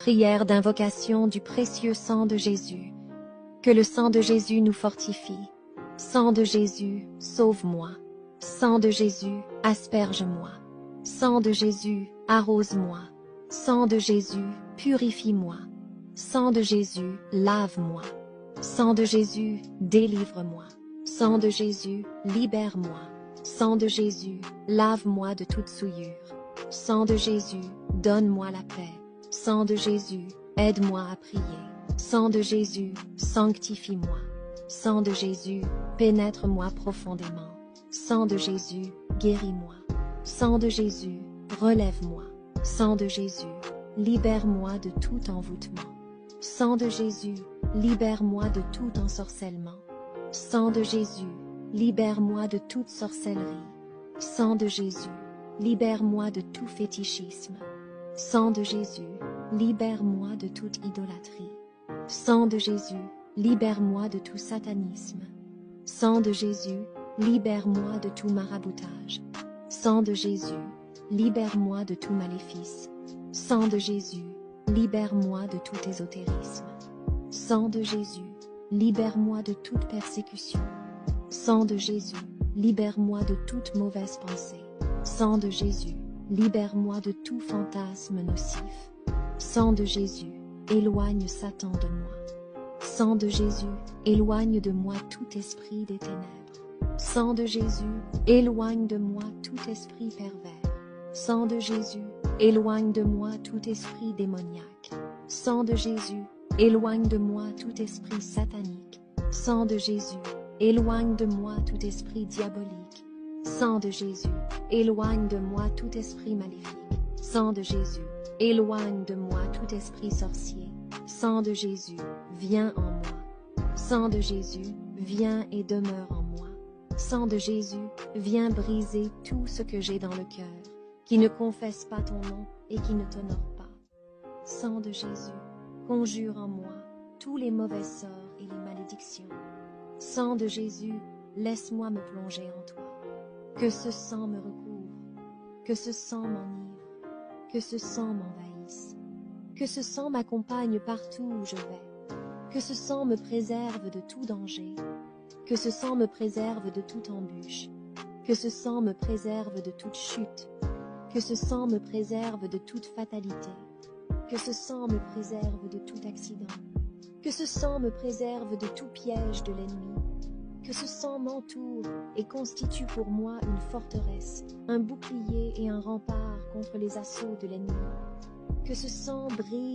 Prière d'invocation du précieux sang de Jésus. Que le sang de Jésus nous fortifie. Sang de Jésus, sauve-moi. Sang de Jésus, asperge-moi. Sang de Jésus, arrose-moi. Sang de Jésus, purifie-moi. Sang de Jésus, lave-moi. Sang de Jésus, délivre-moi. Sang de Jésus, libère-moi. Sang de Jésus, lave-moi de toute souillure. Sang de Jésus, donne-moi la paix. Sang de Jésus, aide-moi à prier. Sang de Jésus, sanctifie-moi. Sang de Jésus, pénètre-moi profondément. Sang de Jésus, guéris-moi. Sang de Jésus, relève-moi. Sang de Jésus, libère-moi de tout envoûtement. Sang de Jésus, libère-moi de tout ensorcellement. Sang de Jésus, libère-moi de toute sorcellerie. Sang de Jésus, libère-moi de tout fétichisme. Sang de Jésus, libère-moi de toute idolâtrie. Sang de Jésus, libère-moi de tout satanisme. Sang de Jésus, libère-moi de tout maraboutage. Sang de Jésus, libère-moi de tout maléfice. Sang de Jésus, libère-moi de tout ésotérisme. Sang de Jésus, libère-moi de toute persécution. Sang de Jésus, libère-moi de toute mauvaise pensée. Sang de Jésus, libère-moi de tout fantasme nocif. Sang de Jésus, éloigne Satan de moi. Sang de Jésus, éloigne de moi tout esprit des ténèbres. Sang de Jésus, éloigne de moi tout esprit pervers. Sang de Jésus, éloigne de moi tout esprit démoniaque. Sang de Jésus, éloigne de moi tout esprit satanique. Sang de Jésus, éloigne de moi tout esprit diabolique. Sang de Jésus, éloigne de moi tout esprit maléfique. Sang de Jésus, éloigne de moi tout esprit sorcier. Sang de Jésus, viens en moi. Sang de Jésus, viens et demeure en moi. Sang de Jésus, viens briser tout ce que j'ai dans le cœur, qui ne confesse pas ton nom et qui ne t'honore pas. Sang de Jésus, conjure en moi tous les mauvais sorts et les malédictions. Sang de Jésus, laisse-moi me plonger en toi. Que ce sang me recouvre, que ce sang m'enivre, que ce sang m'envahisse, que ce sang m'accompagne partout où je vais, que ce sang me préserve de tout danger, que ce sang me préserve de toute embûche, que ce sang me préserve de toute chute, que ce sang me préserve de toute fatalité, que ce sang me préserve de tout accident, que ce sang me préserve de tout piège de l'ennemi, que ce sang m'entoure et constitue pour moi une forteresse, un bouclier et un rempart contre les assauts de l'ennemi, que ce sang brise